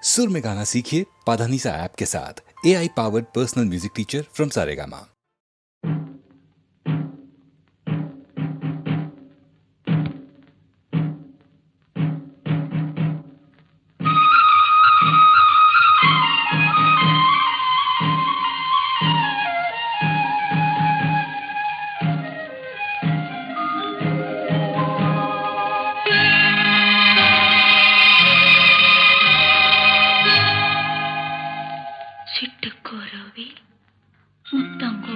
सुर में गाना सीखिए पाधानीसा ऐप के साथ। AI powered personal music teacher from Saregama. சிட்டுக்குருவி முத்தம்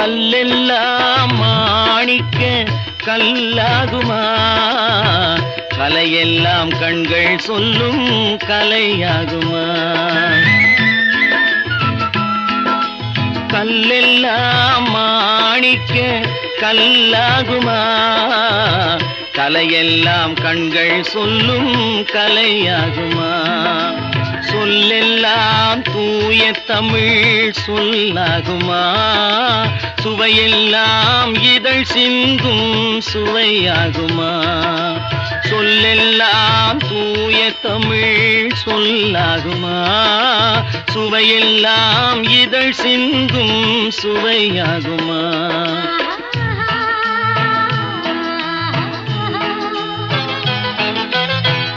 கல்லெல்லாம் மாணிக்க கல்லாகுமா, கலையெல்லாம் கண்கள் சொல்லும் கலையாகுமா. கல்லெல்லாம் மாணிக்க கல்லாகுமா, கலையெல்லாம் கண்கள் சொல்லும் கலையாகுமா. சொல்லெல்லாம் தூய தமிழ் சொல்லாகுமா, சுவையெல்லாம் இதழ் சிந்தும் சுவையாகுமா. சொல்லெல்லாம் தூய தமிழ் சொல்லாகுமா, சுவையெல்லாம் இதழ் சிந்தும் சுவையாகுமா.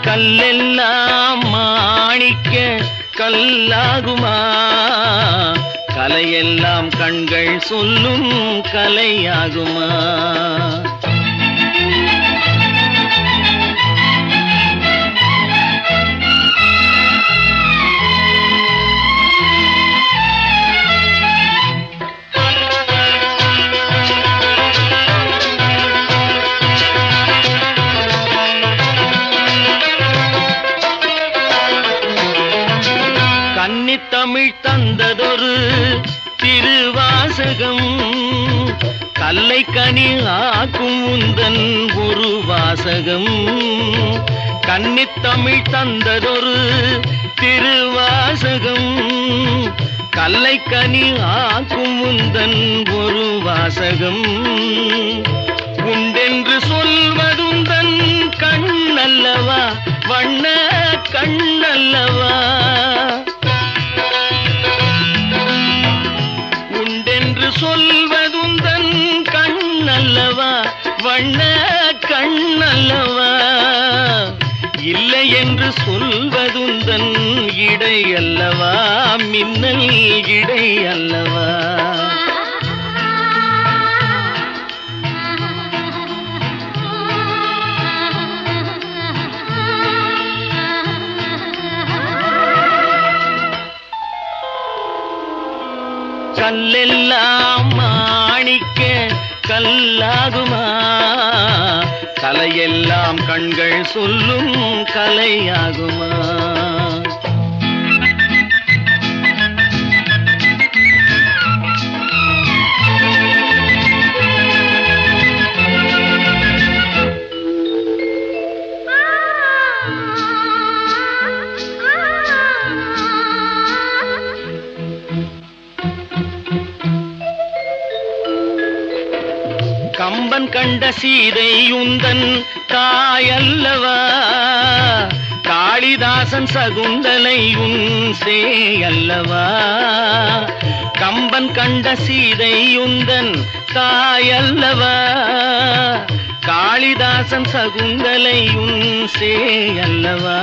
கல்லெல்லாம் மாணிக்க கல்லாகுமா, கலையெல்லாம் கண்கள் சொல்லும் கலையாகுமா. தமிழ் தந்ததொரு திருவாசகம், கல்லை கனி ஆக்கும் உந்தன் ஒரு வாசகம். கன்னித்தமிழ் தந்ததொரு திருவாசகம், கல்லை கனி ஆக்கும் உந்தன் ஒரு வாசகம். உண்டென்று சொல்வதுந்தன் கண்ணல்லவா, வண்ண கண்ணல்லவா. சொல்வதுந்தன் கண்ணல்லவா, வண்ண கண்ணல்லவா. இல்லை என்று சொல்வதுந்தன் இடை அல்லவா, மின்னல் இடை அல்லவா. கல்லெல்லாம் மாணிக்க கல்லாகுமா, கலையெல்லாம் கண்கள் சொல்லும் கலையாகுமா. கம்பன் கண்ட சீதை உந்தன் தாயல்லவா, காளிதாசன் சகுந்தலை உன் சேயல்லவா. கம்பன் கண்ட சீதை உந்தன் தாயல்லவா, காளிதாசன் சகுந்தலை உன் சேயல்லவா.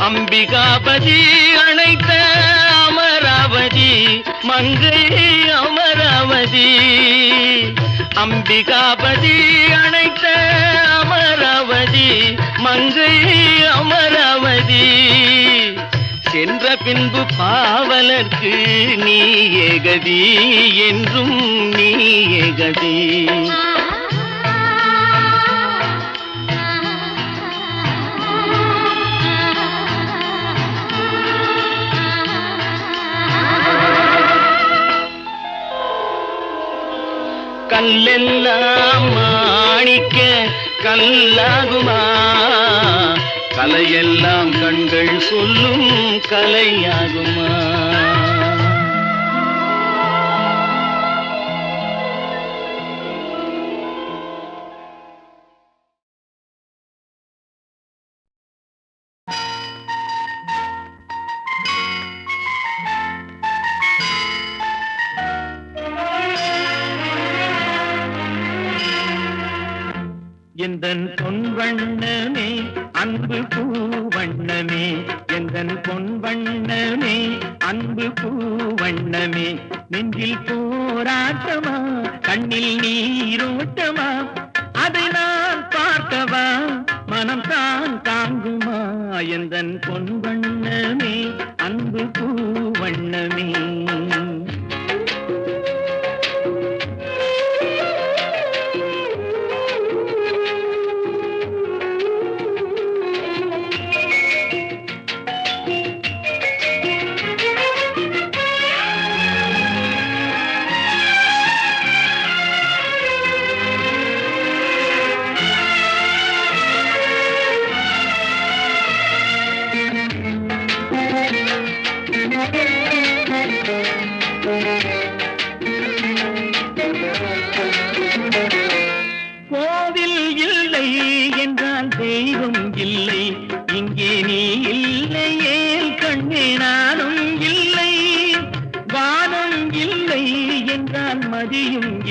அம்பிகாபதி அழைத்த அமராவதி மங்கை அமராவதி. அம்பிகாபதி அழைத்த அமராவதி மங்கை அமராவதி. சென்ற பின்பு பாவலர்க்கு நீ ஏகதி, என்றும் நீ ஏகதி. கல்லெல்லாம் மாணிக்க கல்லாகுமா, கலையெல்லாம் கண்கள் சொல்லும் கலையாகுமா. எந்தன் பொன் வண்ணமே அன்பு பூவண்ணமே, எந்தன் பொன் வண்ணமே அன்பு பூவண்ணமே. நெஞ்சில் போராட்டமா, கண்ணில் நீரோட்டமா, அதை நான் பார்க்கவா மனம் தான் தாங்குமா. எந்தன் பொன் வண்ணமே அன்பு பூவண்ணமே.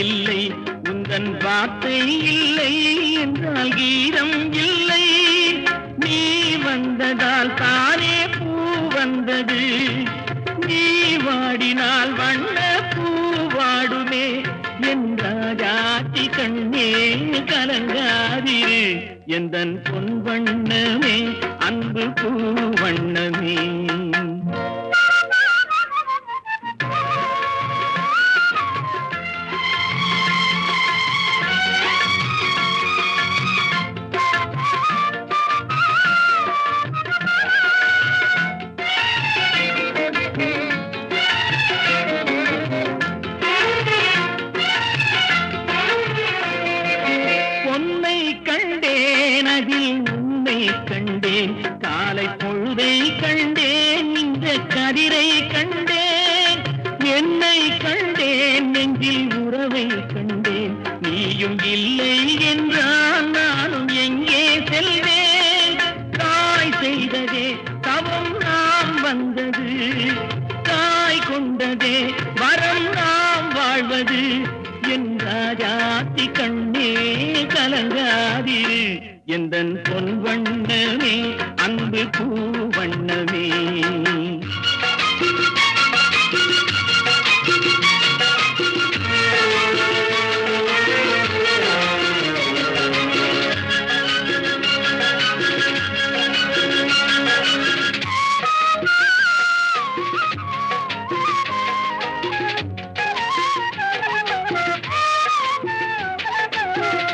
இல்லை, உந்தன் வார்த்தை இல்லை என்றால் கீதம் இல்லை. நீ வந்ததால் தானே பூ வந்தது, நீ வாடினால் வண்ண பூ வாடுமே. என் ராஜாத்தி கண்ணே கலங்காதிரு, எந்தன் பொன் வண்ணமே அன்பு பூ வண்ணமே. கண்டேன் காலை பொழுதை கண்டேன், இந்த கதிரை கண்டேன், என்னை கண்டேன், நெஞ்சில் உறவை கண்டேன். நீயும் இல்லை என்றால் நானும் எங்கே செல்வேன்? தாய் செய்ததே தவம் நாம் வந்தது, தாய் கொண்டதே வரம் நாம் வாழ்வது. என் ராஜாத்தி கண்ணே கலங்காதிரு, எந்தன் பொன் வண்ணமே அன்பு பூ வண்ணமே.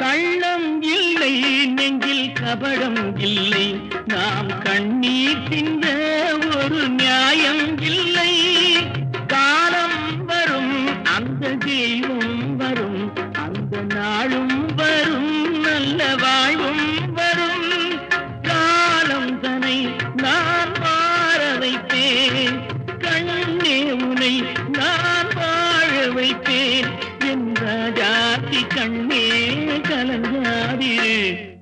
கள்ளம் இல்லை நெஞ்சில் கபடம் இல்லை, நாம் கண்ணீர் சிந்த ஒரு நியாயம் இல்லை. காலம் வரும் அந்த தெய்வம் வரும், அந்த நாளும் வரும் நல்ல வாழ்வும் வரும். காலம் தனை நான் மாற வைப்பேன், கண்ணே உனை நான் வாழ வைப்பேன். என் ராஜாத்தி கண்ணே கலங்காதிரு,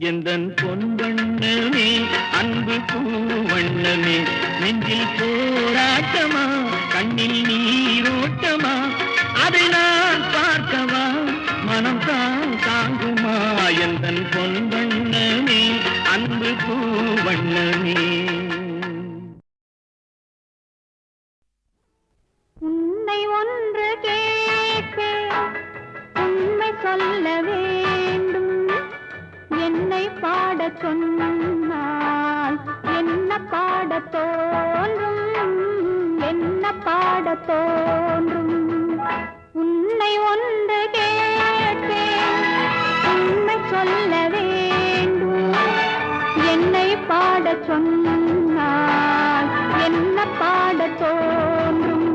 எந்தன் பொன் வண்ணமே அன்பு பூ வண்ணமே. நெஞ்சில் போராட்டமா கண்ணில் நீரோட்டமா, அதை நான் பார்க்கவா மனம் தான் தாங்குமா. எந்தன் பொன் வண்ணமே அன்பு பூ வண்ணமே. உன்னை ஒன்று கேட்பேன், உண்மை சொல்ல வேண்டும். என்னை பாடச் சொன்னால் என்ன பாடத் தோன்றும், என்ன பாடத் தோன்றும். உன்னை ஒன்று கேட்பேன், உண்மை சொல்ல வேண்டும். என்னை பாடச் சொன்னால் என்ன பாடத் தோன்றும்.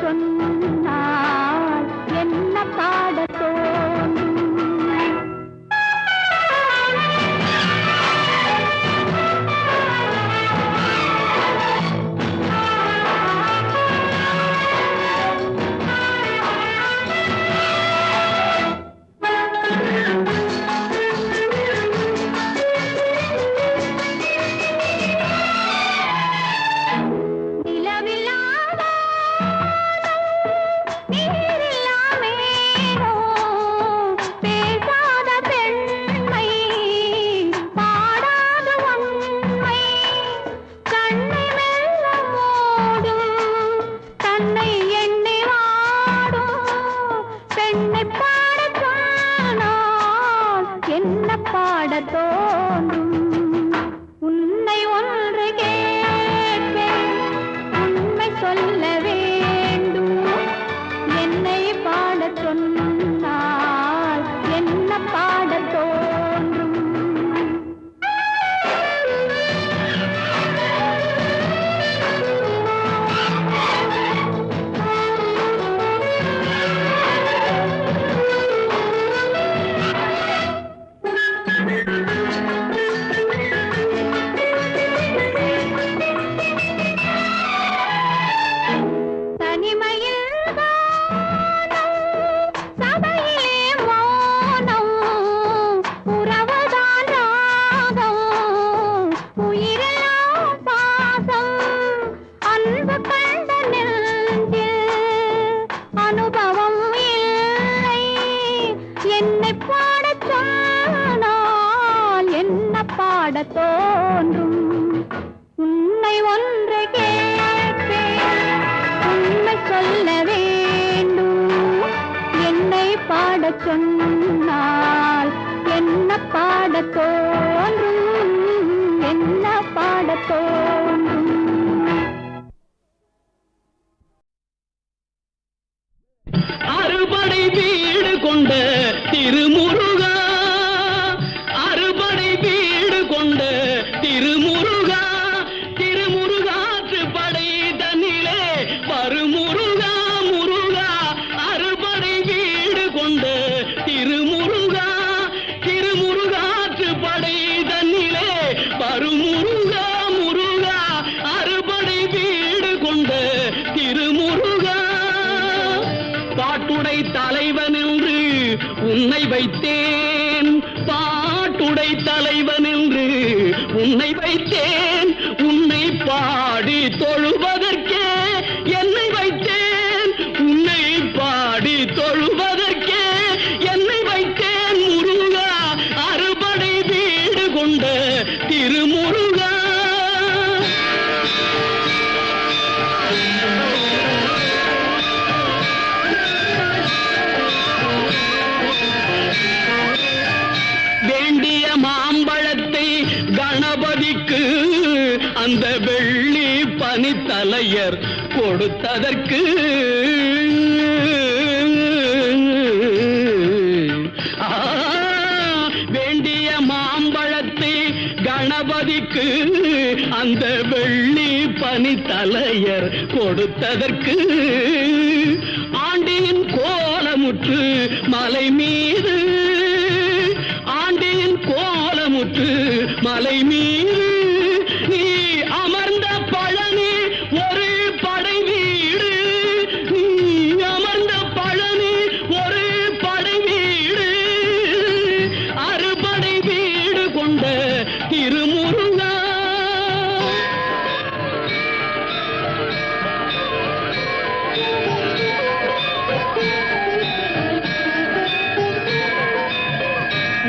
சொன்னால் என்ன பாடத் தோன்றும். உன்னை ஒன்று கேட்பேன், உண்மை சொல்ல வேண்டும். என்னை பாடச் சொன்னால் என்ன பாடத் தோன்றும். தோன்றும் உன்னை ஒன்று கேட்பேன் உண்மை சொல்ல வேண்டும் என்னை பாடச் சொன்னால் என்ன பாடத் தோன்றும் என்ன பாடத் தோன்றும் அறுபடை வீடு கொண்ட திருமுருகா அறுபடை வீடு கொண்ட திருமுருகா திருமுருகாற்று படை தன்னிலே வருமுருகா முருகா அறுபடை வீடு கொண்ட திருமுருகா திருமுருகாற்று படை தன்னிலே வருமுருகா முருகா அறுபடை வீடு கொண்ட திருமுருகா பாட்டுடை தலைவன் என்று உன்னை வைத்தேன் பாட்டுடை தலைவன் என்று உன்னை வைத்தேன் உன்னை பாடி தொழுவதற்கே என்னை வைத்தேன் உன்னை பாடி தொழுவதற்கே என்னை வைத்தேன் முருகா அறுபடை வீடு கொண்ட திருமுருகா வேண்டிய மாம்பழத்தை கணபதிக்கு அந்த வெள்ளி பனித்தலையர் கொடுத்ததற்கு வேண்டிய மாம்பழத்தை கணபதிக்கு அந்த வெள்ளி பனித்தலையர் கொடுத்ததற்கு ஆண்டியின் கோலமுற்று மலை மீது ஆண்டியின் கோலமுற்று மலை மீது நீ அமர்ந்த பழனி ஒரு படை வீடு நீ அமர்ந்த பழனி ஒரு படை வீடு அறுபடை வீடு கொண்ட திருமுருகா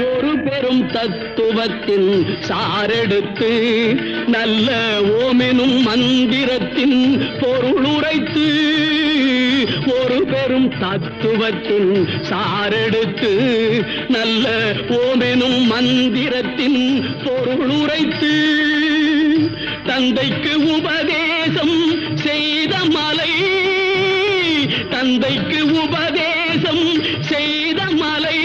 ஒரு பெரும் தத்துவத்தின் சாரெடுத்து நல்ல ஓமெனும் மந்திரத்தின் பொருளுரைத்து ஒரு பெரும் தத்துவத்தின் சாரெடுத்து நல்ல ஓமெனும் மந்திரத்தின் பொருளுரைத்து தந்தைக்கு உபதேசம் செய்த மலை தந்தைக்கு உபதேசம் செய்த மலை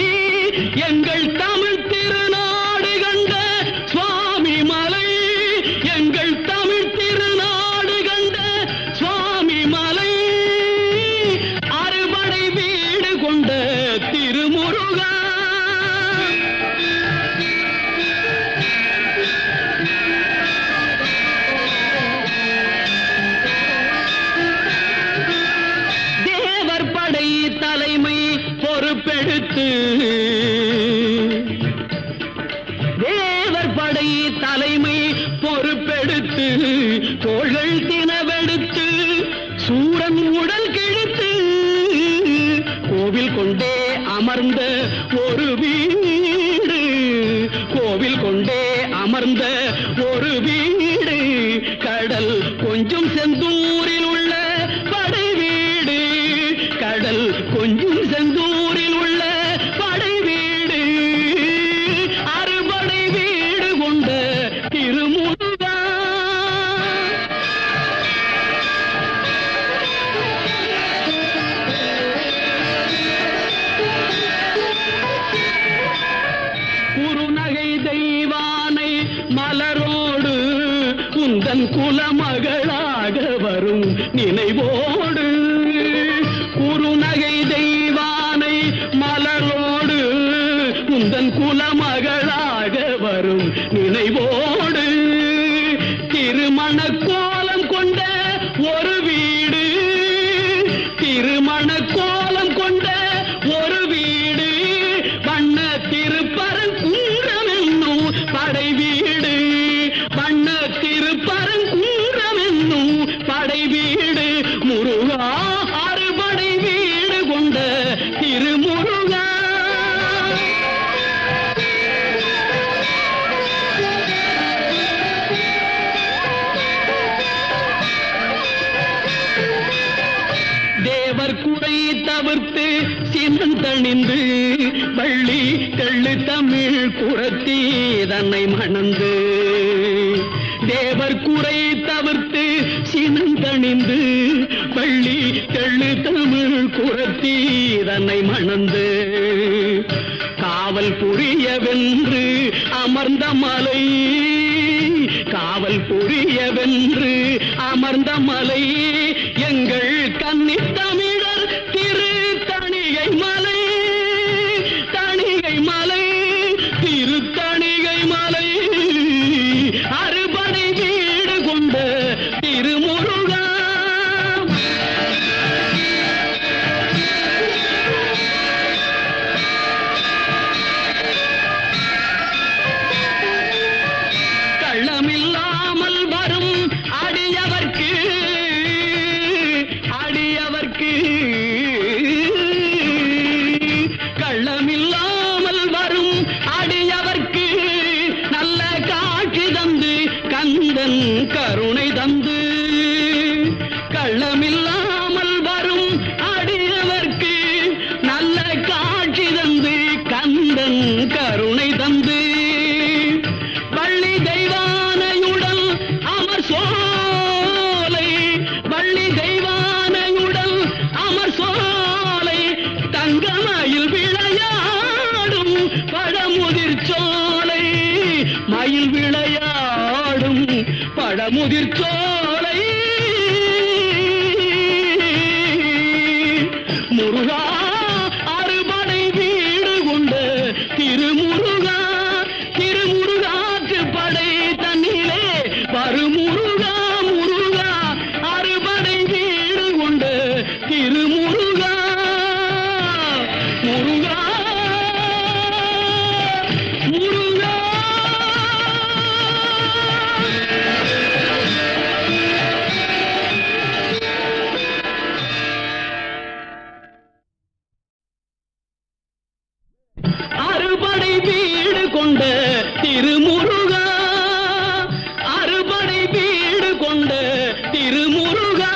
எங்கள் தமிழ் திருநாடு கண்ட சுவாமி மலை எங்கள் தமிழ் திருநாடு கண்ட சுவாமி மலை அறுபடை வீடு கொண்ட திருமுருகா தேவர் படை தலைமை பொறுப்பெடுத்து தேவர் படை தலைமை பொறுப்பெடுத்து தோள்கள் தினவெடுத்து சூரன் உடல் கிழித்து கோவில் கொண்டே அமர்ந்த ஒரு வீடு கோவில் கொண்டே அமர்ந்த ஒரு வீடு கடல் கொஞ்சம் செந்தூரில் உள்ள படை வீடு கடல் கொஞ்சம் செந்தூரில் உள்ள படை வீடு அறுபடை வீடு கொண்ட திருமுருகா குறுநகை தெய்வானை மலரோடு உந்தன் குலமகளாக வரும் நினைவோடு குறுநகை தெய்வானை மலரோடு உந்தன் குலமகள் மகளாக வரும் நினைவோடு திருமண கோலம் கொண்ட ஒரு வீடு, திருமண கோலம் கொண்ட ஒரு வீடு, வண்ண திருப்பரங்குன்றம் என்னும் படை வீடு, வண்ண திருப்பரங்குன்றம் என்னும் படை வீடு, முருகா அறுபடை வீடு கொண்ட திருமுருகா. தேவர் குறை தவிர்த்து சினந்தணிந்து வள்ளி கள்ளு தமிழ் குரத்தி தன்னை மணந்து, தேவர் குறை தவிர்த்து சினந்தணிந்து வள்ளி கள்ளு தமிழ் குரத்தி தன்னை மணந்து, காவல் புரியவென்று அமர்ந்த மலை, காவல் புரியவென்று அமர்ந்த மலை எங்கள் கன்னித் தமிழர் திரு தணிகை மலை, தணிகை மலை, திரு தணிகை மலை, அறுபடை வீடு கொண்ட திருமுருகா. கள்ளமில்லாமல் வரும் அடியவர்க்கு, அடியவர்க்கு கள்ளமில்லாமல் வரும் அடியவர்க்கு நல்ல காட்சி தந்து கந்தன் கருணை தந்து, கள்ளமில்லாமல் வரும் அடியவர்க்கு நல்ல காட்சி தந்து கந்தன் கருணை தந்து, வள்ளி தெய்வானையுடன் அமர் சோலை, வள்ளி தெய்வானையுடன் அமர் சோலை, தங்கமயில் விளையாடும் பழமுதிர் சோலை, மயில் விளையாடும் பழமுதிர் சோலை, முருகா அறுபடை வீடு கொண்ட திருமுருகா, திருமுருகாற்று படை தன்னிலே வருமுருகா, முருகா அறுபடை வீடு கொண்ட திருமுருகா, முருகா முருகா. அறுபடை வீடு கொண்ட திருமுருகா, அறுபடை வீடு கொண்ட திருமுருகா,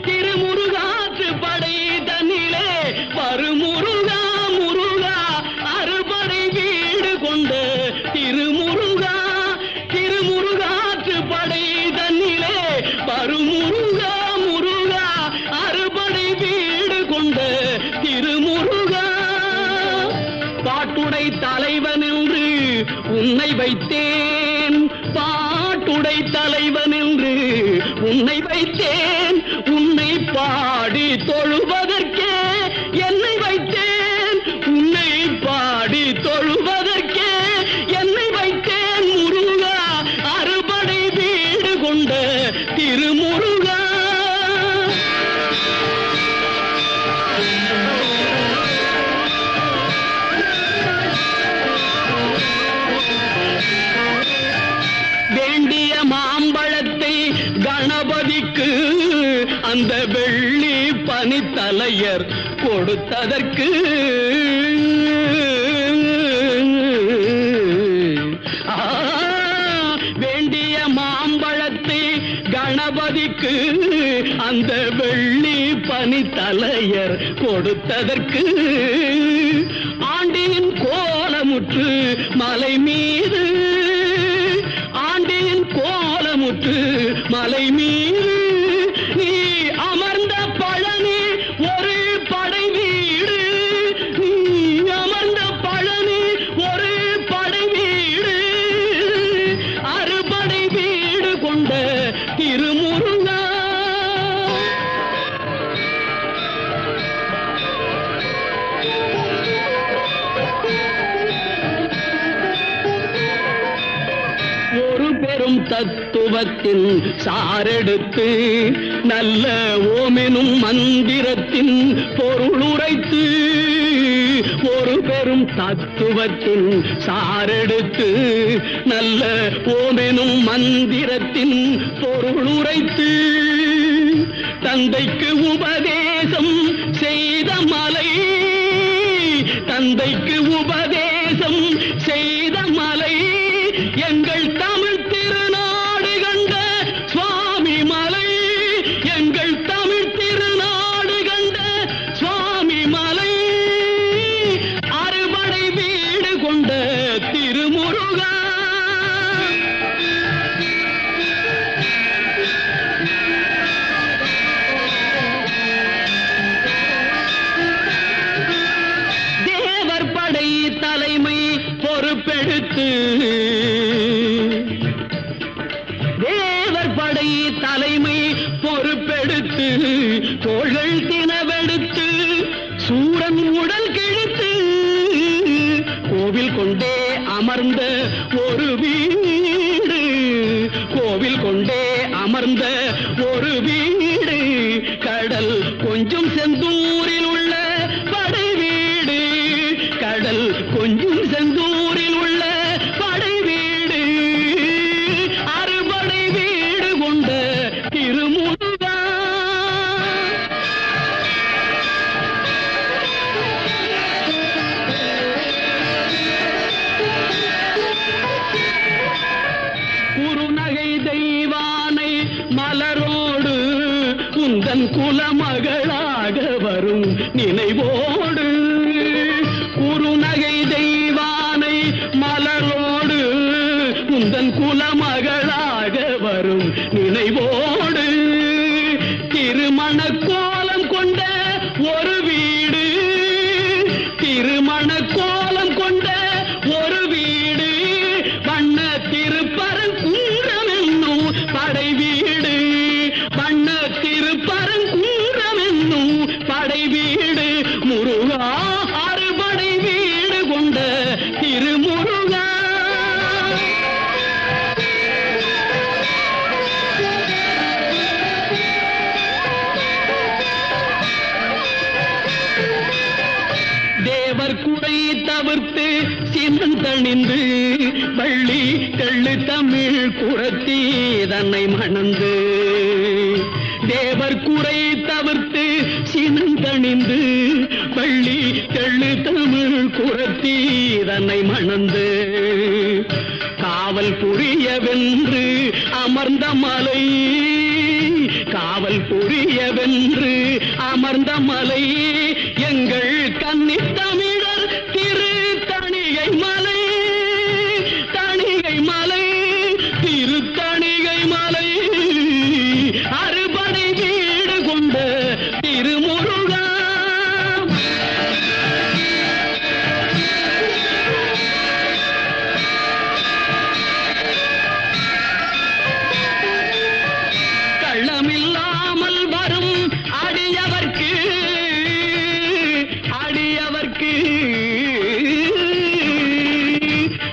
திருமுருகாற்று படை தன்னிலே வருமுருகா, முருகா அறுபடை வீடு கொண்ட திருமுருகா, திருமுருகாற்று படை தன்னிலே வருமுருகா, முருகா அறுபடை வீடு கொண்ட திருமுருகா. பாட்டுடை தலைவன் என்று உன்னை வைத்தேன், பாட்டுடை தலைவன் என்று உன்னை வைத்தேன், உன்னை பாடி தொழுவதற்கே என்னை வைத்தேன், உன்னை பாடி தொழுவதற்கே என்னை வைத்தேன், முருகா அறுபடை வீடு கொண்ட திருமுருகா. வேண்டிய மாம்பழத்தை கணபதிக்கு அந்த வெள்ளி பனித்தலையர் கொடுத்ததற்கு, வேண்டிய மாம்பழத்தை கணபதிக்கு அந்த வெள்ளி பனித்தலையர் கொடுத்ததற்கு, ஆண்டின் கோலமுற்று மலை மீது, ஆண்டின் கோலமுற்று மலை மீது நீ அமர்ந்த பழனி ஒரு படை வீடு, நீ அமர்ந்த பழனி ஒரு படை வீடு, அறுபடை வீடு கொண்ட திருமுருகா. பெரும் தத்துவத்தின் சாரெடுத்து நல்ல ஓமெனும் மந்திரத்தின் பொருள் உரைத்து ஒரு பெரும் தத்துவத்தின் சாரெடுத்து நல்ல ஓமெனும் மந்திரத்தின் பொருள் உரைத்து தந்தைக்கு உபதேசம் செய்த மலை தந்தைக்கு உபதேசம் செய்த மலை எங்கள் தமிழ் திருநாடு கண்ட சுவாமி மலை எங்கள் தமிழ் திருநாடு கண்ட சுவாமி மலை அறுபடை வீடு கொண்ட திருமுருகா தேவர் படை தலைமை பொறுப்பெடுத்து தேவர் படை தலைமை பொறுப்பெடுத்து தோள்கள் தினவெடுத்து சூரன் உடல் கிழித்து கோவில் கொண்டே அமர்ந்த ஒரு வீடு கோவில் கொண்டே அமர்ந்த ஒரு வீடு கடல் கொஞ்சம் செந்தூரில் உள்ள படை வீடு கடல் கொஞ்சம் செந்தூரில் உள்ள படை வீடு அறுபடை வீடு கொண்ட திருமுருகா குறுநகை தெய்வானை மலரோடு உந்தன் குலமகளாக வரும் நினைவோடு குறுநகை தெய்வானை மலரோடு உந்தன் குலமகளாக வரும் நினைவோடு திருமண கோலம் கொண்ட ஒரு வீடு திருமண கோலம் கொண்ட ஒரு வீடு வண்ண திருப்பரங்குன்றம் என்னும் படை வீடு வண்ண திருப்பரங்குன்றம் என்னும் படை வீடு முருகா அறுபடை வீடு கொண்ட திருமுருகா தேவர் குறை தவிர்த்து சினந்தணிந்து வள்ளி தெள்ளு தமிழ் குரத்தி தன்னை மணந்து தேவர் குறை தவிர்த்து சினந்தணிந்து வள்ளி தெள்ளு தமிழ் குரத்தி தன்னை மணந்து காவல் புரியவென்று அமர்ந்த மலை காவல் புரியவென்று அமர்ந்த மலை எங்கள் கன்னித் தமிழர் திரு தணிகை மலை தணிகை மலை திரு தணிகை மலை அறுபடை வீடு கொண்ட திருமுருகா கள்ளமில்லாமல் வரும் அடியவர்க்கு அடியவர்க்கு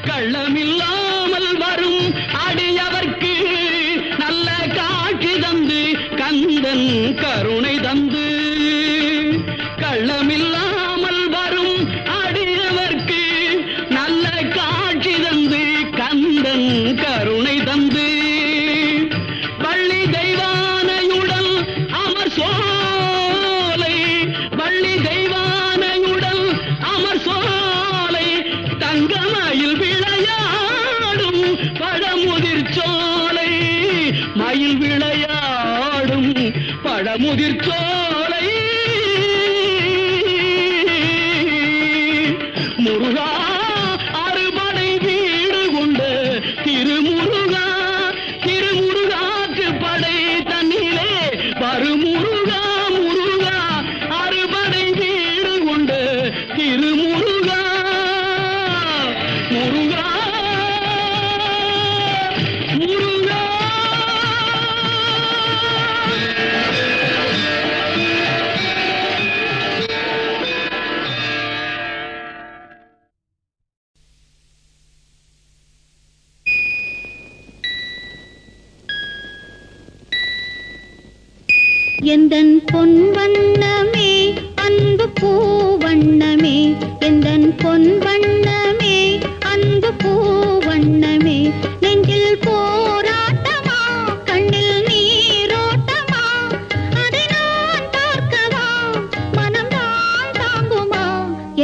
கள்ளமில்லாமல் வரும் அடியவர்க்கு நல்ல காட்சி தந்து கந்தன் கருணை தந்து கள்ளமில்லாமல் வரும் அடியவர்க்கு நல்ல காட்சி தந்து கந்தன் கருணை தந்து வள்ளி தெய்வானையுடன் அமர் சோலை வள்ளி தெய்வானையுடன் அமர் சோலை தங்கமயில் விளையாடும் பழமுதிர் சோலை மயில் விளையாடும் பழமுதிர் சோலை முருகா அறுபடை வீடு கொண்ட திருமுருகா திருமுருகாற்று படை தன்னிலே வருமுருகா முருகா அறுபடை வீடு கொண்ட திருமுருகா முருகா முருகா எந்தன் பொன் வண்ணமே அன்பு பூ வண்ணமே எந்தன் பொன் வண்ணமே அன்பு பூ வண்ணமே நெஞ்சில் போராட்டமா கண்ணில் நீரோட்டமா அதை நான் பார்க்கவா மனம்தான் தாங்குமா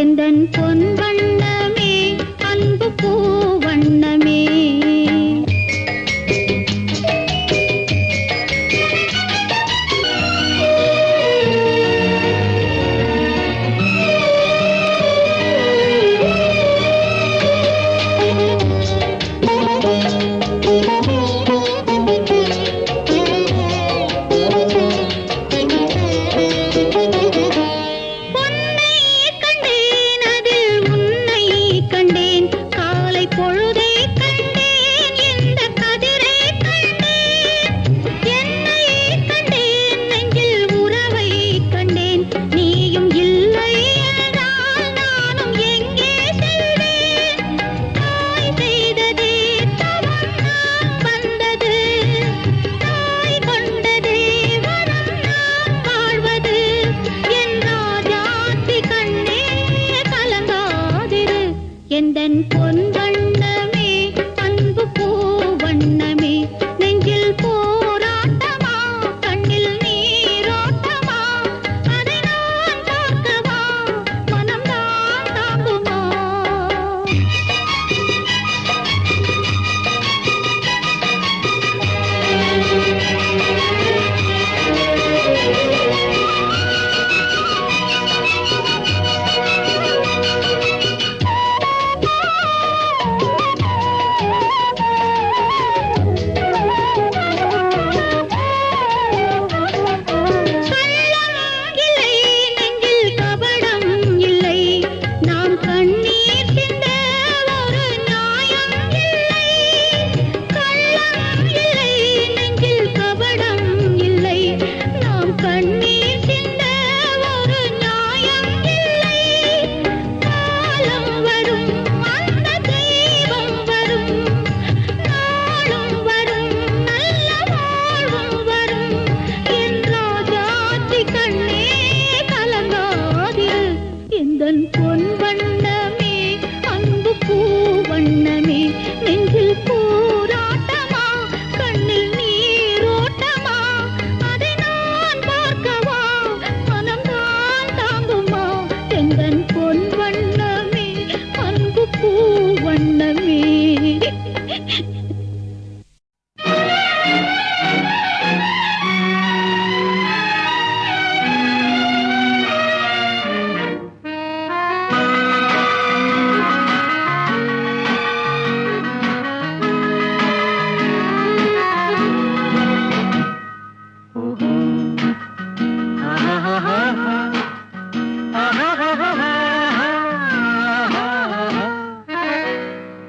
எந்தன் பொன் வண்ணமே அன்பு பூ வண்ணமே எந்தன் பொன் வண்ணமே அன்பு பூ வண்ணமே நெஞ்சில் போராட்டமா கண்ணில் நீரோட்டமா அதை நான் பார்க்கவா மனம்தான் தாங்குமா எந்தன் பொன் வண்ணமே அன்பு பூ வண்ணமே நெஞ்சில் போராட்டமா கண்ணில் நீரோட்டமா அதை நான் பார்க்கவா மனம்தான் தாங்குமா எந்தன் பொன் வண்ணமே அன்பு பூ வண்ணமே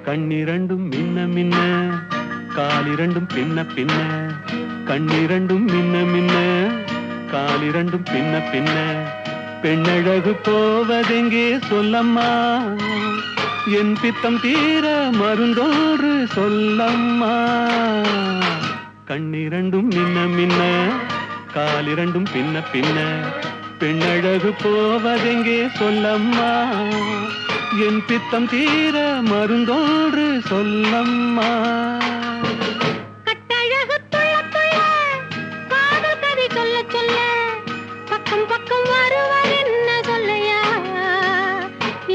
கண்ணிரண்டும் மின்ன மின்ன காலிரண்டும் பின்ன பின்ன கண்ணிரண்டும் மின்ன மின்ன காலிரண்டும் பின்ன பின்ன பெண்ணழகு போவதெங்கே சொல்லம்மா என் பித்தம் தீர மருந்தோன்று சொல்லம்மா கண்ணிரண்டும் மின்ன மின்ன காலிரண்டும் பின்ன பின்ன பெண்ணழகு போவதெங்கே சொல்லம்மா என் பித்தம் தீர மருந்தோன்று சொல்லம்மா கட்டழகு துள்ள துள்ள காதல் கதை சொல்ல சொல்ல பக்கம் பக்கம் வருவார் என்ன சொல்லையா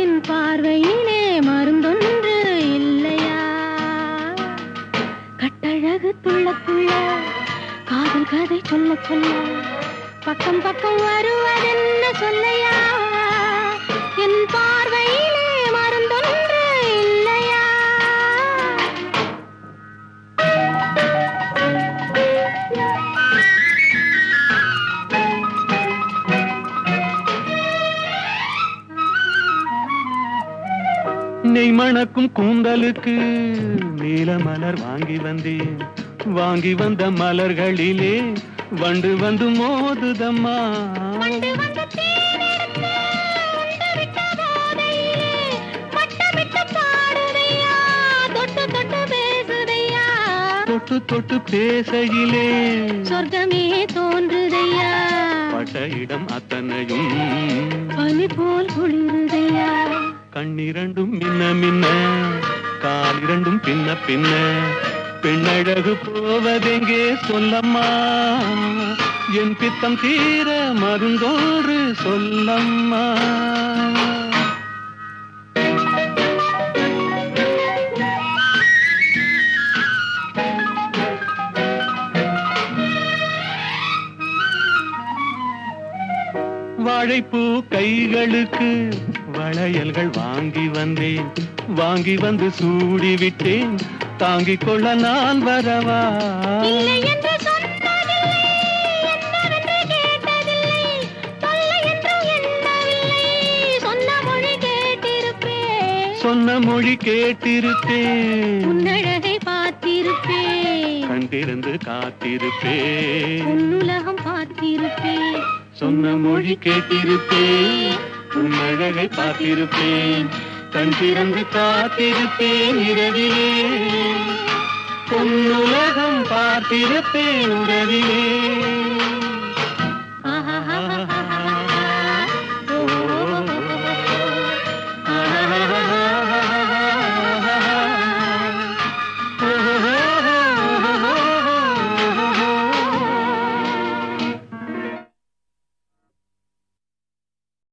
என் பார்வையிலே மருந்தொன்று இல்லையா கட்டழகு துள்ள துள்ள காதல் கதை சொல்ல சொல்ல பக்கம் பக்கம் வருவார் என்ன சொல்லையா என் பார்வையிலே மருந்தொன்று இல்லையா நெய் மணக்கும் கூந்தலுக்கு நீல மலர் வாங்கி வந்தேன் வாங்கி வந்த மலர்களிலே வண்டு வந்து மோதுதம்மா தொட்டு தொட்டு பேசையிலே சொர்க்கமே தோன்றுதையா பட்ட இடம் அத்தனையும் பனி போல் குளிருதையா கண்ணிரண்டும் மின்ன மின்ன காலிரண்டும் பின்ன பின்ன பெண்ணழகு போவதெங்கே சொல்லம்மா என் பித்தம் தீர மருந்தோறு சொல்லம்மா வாழைப்பூ கைகளுக்கு வளையல்கள் வாங்கி வந்தேன் வாங்கி வந்து சூடி விட்டேன் தாங்கிக் கொள்ள நான் வரவா இல்லை என்று சொன்னதில்லை, என்னவென்று கேட்டதில்லை, தொல்லை என்றும் எண்ணவில்லை, சொன்ன மொழி கேட்டிருப்பேன், சொன்ன மொழி கேட்டிருப்பேன் உன்னழகை பார்த்திருப்பேன், கண் திறந்து காத்திருப்பேன் உன்னுலகம் பார்த்திருப்பேன், சொன்ன மொழி கேட்டிருப்பேன் உன்னழகை பார்த்திருப்பேன் கண் திறந்து காத்திருப்பேன் இரவிலே பொன்னுலகம் பார்த்திருப்பேன் உறவிலே